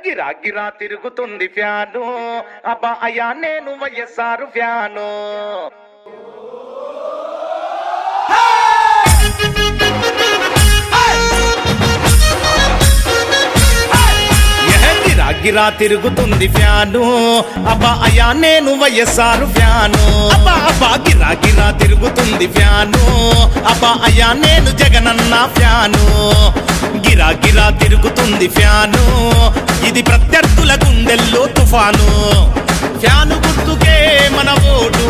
గిరా గిరా తిరుగుతుంది ఫ్యాను అబ్బా అయ్యా నేను వైఎస్ఆర్ ఫ్యాను. గిరా తిరుగుతుంది ఫ్యాను అబ్బా అయ్యా నేను వైఎస్ఆర్ ఫ్యాను. అబ్బా అబ్బా గిరా గిరా తిరుగుతుంది ఫ్యాను అబ్బా అయ్యా నేను జగనన్న ఫ్యాను. గిరా గిరా తిరుగుతుంది ఫ్యాను ఇది ప్రత్యర్థుల గుండెల్లో తుఫాను. ఫ్యాను గుర్తుకే మన ఓటు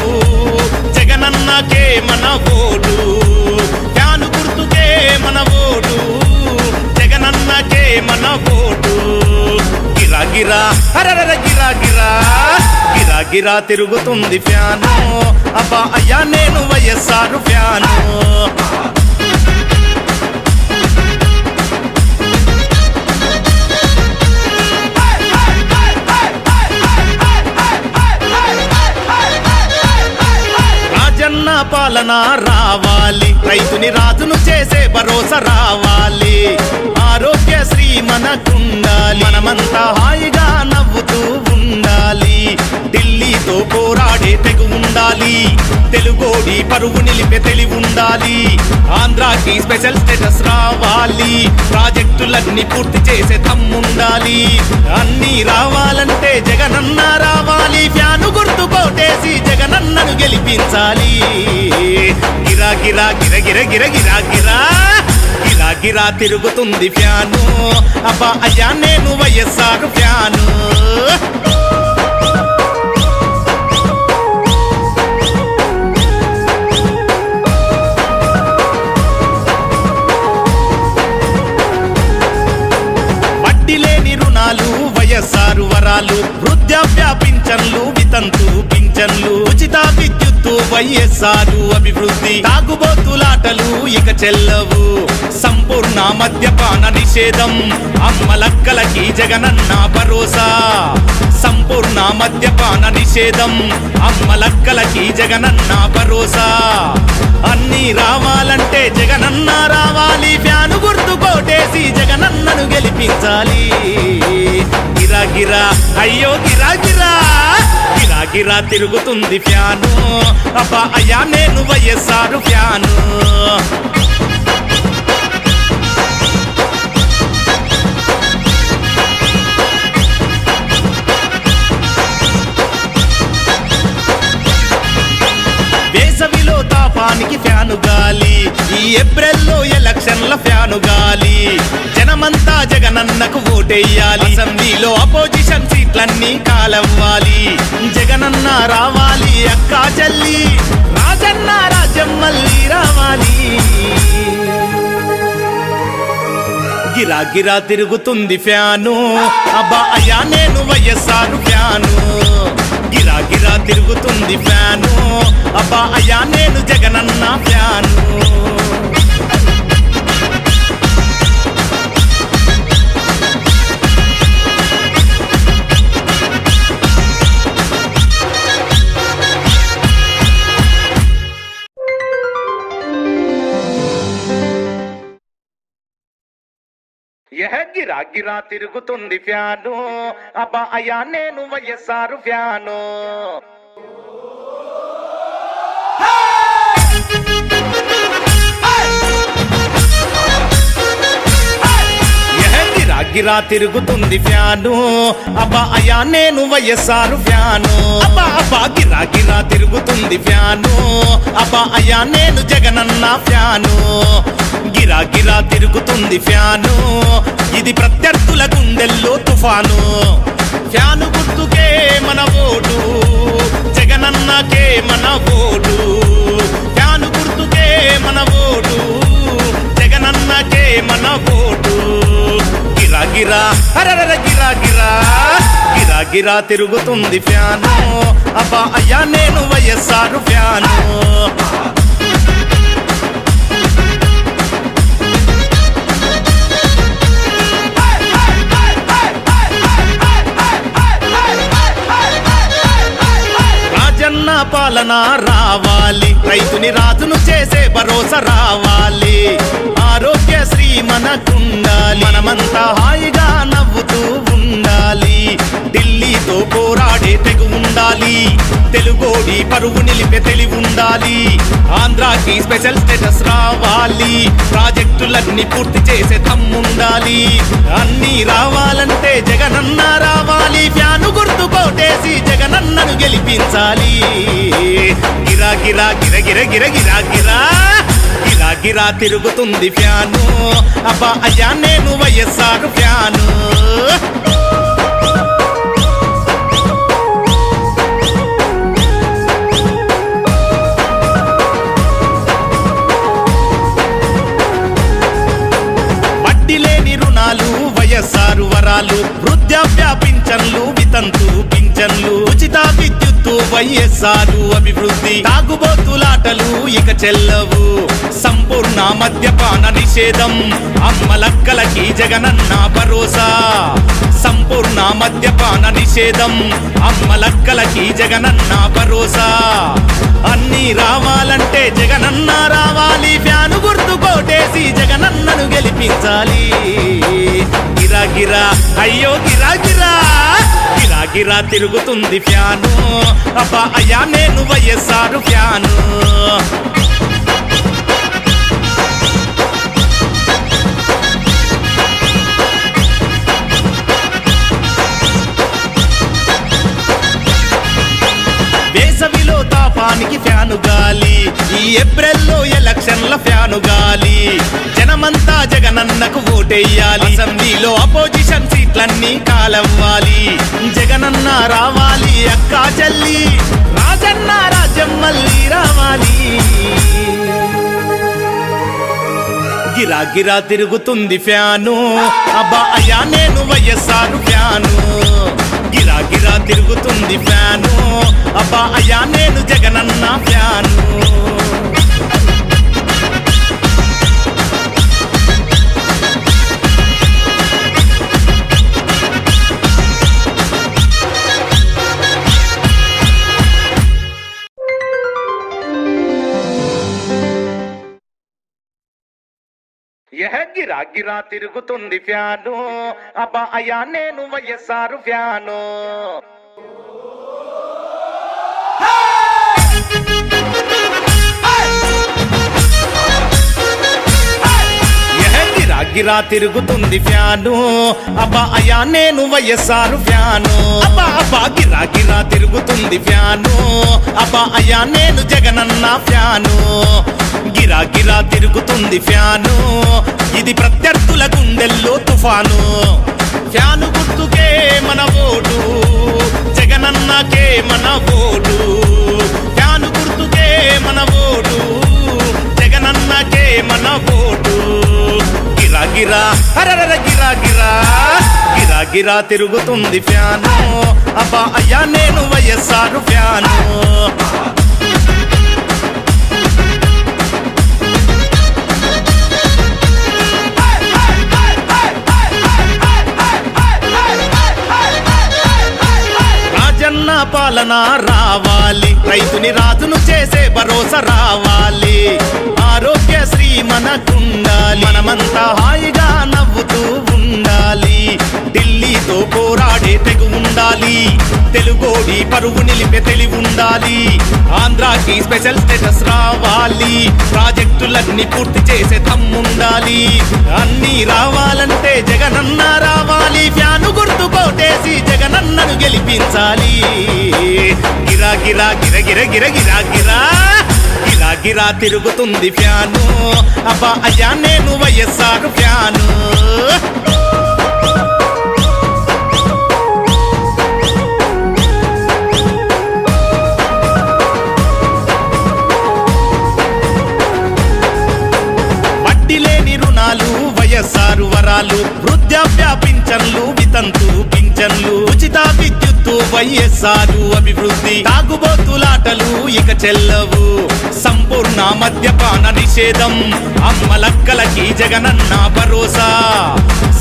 జగనన్నకే మన ఓటు. ఫ్యాను గుర్తుకే మన ఓటు జగనన్నకే మన ఓటు. గిరా గిరా అరర గిరా గిరా గిరా గిరా తిరుగుతుంది ఫ్యాను అబ్బా అయ్యా నేను వైఎస్ఆర్ ఫ్యాను. రాజన్న పాలన రావాలి, రైతుని రాజును చేసే భరోసా రావాలి. ఆరోగ్యశ్రీ మనకుండాలి, మనమంతా హాయిగా నవ్వుతూ ఉండాలి. ఢిల్లీతో పోరాడే తెగు ఉండాలి, తెలుగోడి పరువు నిలిపే తెలివి ఉండాలి. ఆంధ్రాకి స్పెషల్ స్టేటస్ రావాలి, ప్రాజెక్టులన్నీ పూర్తి చేసే దమ్ముండాలి. అన్నీ రావాలంటే జగనన్న రావాలి, ఫ్యాను గుర్తు కోటేసి జగనన్నను గెలిపించాలి. గిరా గిరా గిర గిర గిర గిరా గిరా గిరా గిరా తిరుగుతుంది ఫ్యాను అబ్బా అయ్యా నేను వైఎస్ఆర్ ఫ్యాను. వడ్డీ లేని రుణాలు వైఎస్ఆర్ వరాలు, వృద్ధాప్య పింఛన్లు వితంతు పింఛన్లు, ఉచిత విద్యుత్తు వైఎస్ఆర్ అభివృద్ధి. తాగుబోతులాటలు ఇక చెల్లవు, సంపూర్ణ మద్యపాన నిషేధం. అమ్మలక్కలకి జగనన్న భరోసా, సంపూర్ణ మద్యపాన నిషేధం. అమ్మలక్కలకి జగనన్న భరోసా. అన్నీ రావాలంటే జగనన్న రావాలి, ఫ్యాను గుర్తు కోటేసి జగనన్నను గెలిపించాలి. గిరా గిరా అయ్యో గిరా గిరా గిరా గిరా తిరుగుతుంది ఫ్యాను అబ్బా అయ్యా నేను వైఎస్ఆర్ ఫ్యాను. వేసవిలో తాపానికి ఫ్యాను గాలి, ఈ ఏప్రిల్లో ఎలక్షన్ల ఫ్యాను గాలి. జనమంతా జగనన్నకు ఓటెయ్యాలి, అసెంబ్లీలో అపోజిషన్ సీట్లన్నీ కాలవ్వాలి. జగనన్న రావాలి అక్కా చెల్లి, రాజన్న రాజ్యం మళ్ళీ రావాలి. గిరా గిరా తిరుగుతుంది ఫ్యాను అబ్బా అయ్యా నేను వైఎస్ఆర్ ఫ్యాను. గిరా గిరా తిరుగుతుంది ఫ్యాను అబ్బా అయ్యా నేను జగనన్న ఫ్యాను. గిరా గిరా తిరుగుతుంది ఫ్యాను అబ్బా అయ్యా నేను వైఎస్ఆర్ ఫ్యాను. గిరా గిరా తిరుగుతుంది ఫ్యాను అబ్బా అయ్యా నేను వైఎస్ఆర్ ఫ్యాను. అబ్బా అబ్బా గిరా గిరా తిరుగుతుంది ఫ్యాను అబ్బా అయ్యా నేను జగనన్న ఫ్యాను. గిరా గిరా తిరుగుతుంది ఫ్యాను ఇది ప్రత్యర్థుల గుండెల్లో తుఫాను. ఫ్యాను గుర్తుకే మన ఓటు జగనన్నకే మన ఓటు. ఫ్యాను గుర్తుకే మన ఓటు జగనన్నకే మన ఓటు. గిరా గిరా అరర గిరా గిరా గిరా గిరా తిరుగుతుంది ఫ్యాను అబ్బా అయ్యా నేను వైఎస్ఆర్ ఫ్యాను. రాజన్న పాలన రావాలి, రైతుని రాజును చేసే భరోసా రావాలి. ఆరోగ్యశ్రీ మనకుండాలి, మనమంతా హాయిగా నవ్వుతూ మనకుండాలి. ఢిల్లీతో పోరాడే తెగు ఉండాలి. తెలుగోడి పరువు నిలిపే తెలివి ఉండాలి. ఆంధ్రాకి స్పెషల్ స్టేటస్ రావాలి. ప్రాజెక్టులన్నీ పూర్తి చేసే దమ్ముండాలి. అన్నీ రావాలంటే జగనన్న రావాలి. ఫ్యాను గుర్తు కోటేసి జగనన్నను గెలిపించాలి. గిరా గిరా గిర గిర గిర గిరా గిరా గిరా గిరా తిరుగుతుంది ఫ్యాను. అబ్బా అయ్యా నేను వైఎస్ఆర్ ఫ్యాను. వడ్డీ లేని రుణాలు వైఎస్ఆర్ వరాలు. వృద్ధాప్య పింఛన్లు వితంతు పింఛన్లు. ఉచిత విద్యుత్తు వైఎస్ఆర్ అభివృద్ధి. తాగుబోతులాటలు ఇక చెల్లవు. సంపూర్ణ మద్యపాన నిషేధం. అమ్మలక్కలకి జగనన్న భరోసా. సంపూర్ణ మద్యపాన నిషేధం. అమ్మలక్కలకి జగనన్న భరోసా. అన్నీ రావాలంటే జగనన్న రావాలి. ఫ్యాను గుర్తు కోటేసి జగనన్నను గెలిపించాలి. గిరా గిరా అయ్యో గిరా గిరా గిరా గిరా తిరుగుతుంది ఫ్యాను. అబ్బా అయ్యా నేను వైఎస్ఆర్ ఫ్యాను. వేసవిలో తాపానికి ఫ్యాను గాలి. ఈ ఏప్రిల్లో ఎలక్షన్ల ఫ్యాను గాలి. జనమంతా జగనన్నకు ఓటెయ్యాలి. అసెంబ్లీలో అపోజిషన్ సీట్లన్నీ కాలవ్వాలి. జగనన్న రావాలి అక్కా చెల్లి. రాజన్న రాజ్యం మళ్ళీ రావాలి. గిరా గిరా తిరుగుతుంది ఫ్యాను. అబ్బా అయ్యా నేను వైఎస్ఆర్ ఫ్యాను. గిరా గిరా తిరుగుతుంది ఫ్యాను. అబ్బా అయ్యా నేను జగనన్న ఫ్యాను. గిరా గిరా తిరుగుతుంది ఫ్యాను. అబ్బా అయ్యా నేను వైఎస్ఆర్ ఫ్యాను. గిరా గిరా తిరుగుతుంది ఫ్యాను. అబ్బా అయ్యా నేను వైఎస్ఆర్ ఫ్యాను. అబ్బా అబ్బా గిరా గిరా తిరుగుతుంది ఫ్యాను. అబ్బా అయ్యా నేను జగనన్న ఫ్యాను. గిరా గిరా తిరుగుతుంది ఫ్యాను. ఇది ప్రత్యర్థుల గుండెల్లో తుఫాను. ఫ్యాను గుర్తుకే మన ఓటు. జగనన్నకే మన ఓటు. ఫ్యాను గుర్తుకే మన ఓటు. జగనన్నకే మన ఓటు. గిరా గిరా అరర గిరా గిరా గిరా గిరా తిరుగుతుంది ఫ్యాను. అబ్బా అయ్యా నేను వైఎస్ఆర్ ఫ్యాను. రాజన్న పాలన రావాలి. రైతుని రాజును చేసే భరోసా రావాలి. ఆరోగ్యశ్రీ మనకుండాలి. మనమంతా హాయిగా నవ్వుతూ ఉండాలి. ఢిల్లీతో పోరాడే తెగు ఉండాలి. తెలుగోడి పరువు నిలిపే తెలివి ఉండాలి. ఆంధ్రాకి స్పెషల్ స్టేటస్ రావాలి. ప్రాజెక్టులన్నీ పూర్తి చేసే దమ్ముండాలి. అన్నీ రావాలంటే జగనన్న రావాలి. ఫ్యాను గుర్తు కోటేసి జగనన్నను గెలిపించాలి. గిరా గిరా గిర గిర గిర గిరా గిరా గిరా గిరా తిరుగుతుంది ఫ్యాను. అబ్బా అయ్యా నేను వైఎస్ఆర్ ఫ్యాను. వడ్డీ లేని రుణాలు వైఎస్ఆర్ వరాలు. వృద్ధాప్య పింఛన్లు వితంతు పింఛన్లు. ఉచిత విద్యుత్తు వైఎస్ఆర్ అభివృద్ధి. తాగుబోతులాటలు ఇక చెల్లవు. సంపూర్ణ మద్యపాన నిషేధం. అమ్మలక్కలకి జగనన్న భరోసా.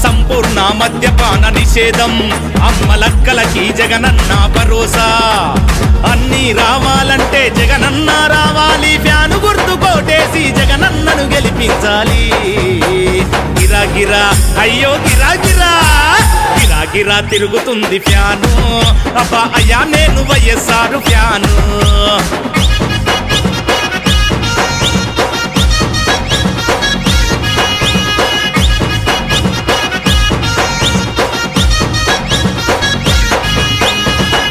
సంపూర్ణ మద్యపాన నిషేధం. అమ్మలక్కలకి జగనన్న భరోసా. అన్నీ రావాలంటే జగనన్న రావాలి. ఫ్యాను గుర్తు కోటేసి జగనన్నను గెలిపించాలి. గిరా గిరా అయ్యో గిరా గిరా గిరా గిరా తిరుగుతుంది ఫ్యాను అబ్బా అయ్యా నేను వైఎస్ఆర్ ఫ్యాను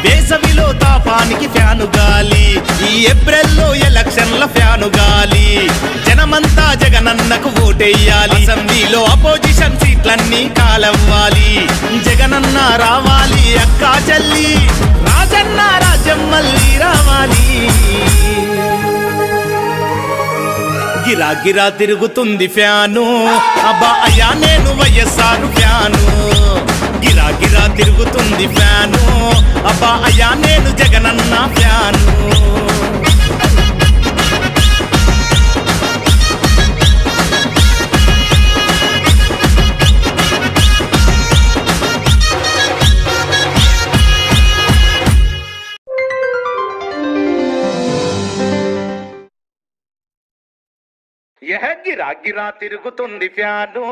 వేసవిలో తాపానికి ఫ్యాను గాలి ఈ ఏప్రిల్లో ఎలక్షన్ల ఫ్యాను గాలి జనమంతా జగనన్నకు ఓటెయ్యాలి అసెంబ్లీలో అపోజిషన్ సీట్లన్నీ కాలవ్వాలి జగనన్న రావాలి అక్కా చెల్లి రాజన్న రాజ్యం మళ్ళీ రావాలి గిరా గిరా తిరుగుతుంది ఫ్యాను అబ్బా అయ్యా నేను వైఎస్ఆర్ ఫ్యాను గిరా గిరా తిరుగుతుంది ఫ్యాను అబ్బా అయ్యా నేను జగనన్న ఫ్యాను గిరా గిరా తిరుగుతుంది ఫ్యాను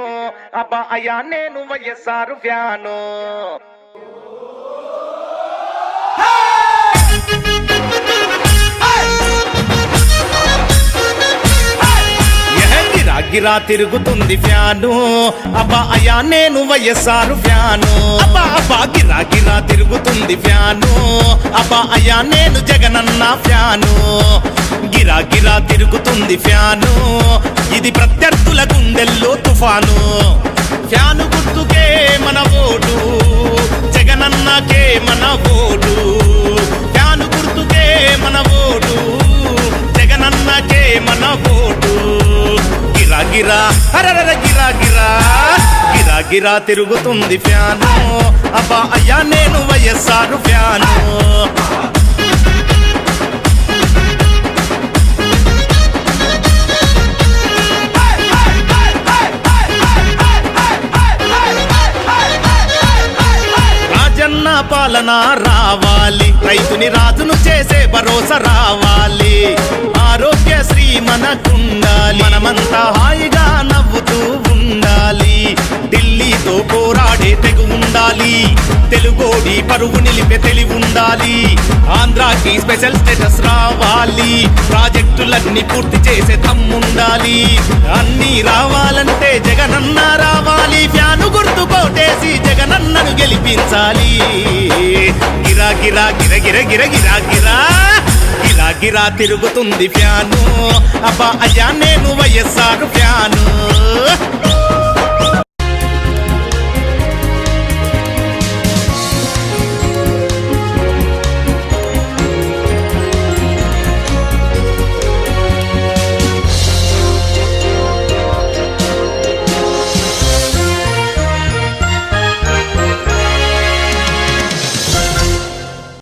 అబ్బా అయ్యా నేను వైఎస్ఆర్ ఫ్యాను గిరా గిరా తిరుగుతుంది ఫ్యాను అబ్బా అయ్యా నేను వైఎస్ఆర్ ఫ్యాను అబ్బా అబ్బా గిరా గిరా తిరుగుతుంది ఫ్యాను అబ్బా అయ్యా నేను జగనన్న ఫ్యాను గిరా గిరా తిరుగుతుంది ఫ్యాను ఇది ప్రత్యర్థుల గుండెల్లో తుఫాను ఫ్యాను గుర్తుకే మన ఓటు జగనన్నకే మన ఓటు ఫ్యాను గుర్తుకే మన ఓటు జగనన్నకే మన ఓటు గిరా గిరా అరర గిరా గిరా గిరా గిరా తిరుగుతుంది ఫ్యాను అబ్బా అయ్యా నేను వైఎస్ఆర్ ఫ్యాను రాజన్న పాలన రావాలి రైతుని రాజును చేసే భరోసా రావాలి ఆరోగ్యశ్రీ మనకుండాలి మనమంతా హాయిగా నవ్వుతూ ఉండాలి ఢిల్లీతో పోరాడే తెగు ఉండాలి తెలుగోడి పరువు నిలిపే తెలివి ఉండాలి ఆంధ్రాకి స్పెషల్ స్టేటస్ రావాలి ప్రాజెక్టులన్నీ పూర్తి చేసే దమ్ముండాలి అన్నీ రావాలంటే జగనన్న రావాలి ఫ్యాను గుర్తు కోటేసి జగనన్నను గెలిపించాలి గిరా గిరా గిర గిర గిర గిరా గిరా గిరా గిరా తిరుగుతుంది ఫ్యాను అబ్బా అయ్యా నేను వైఎస్ఆర్ ఫ్యాను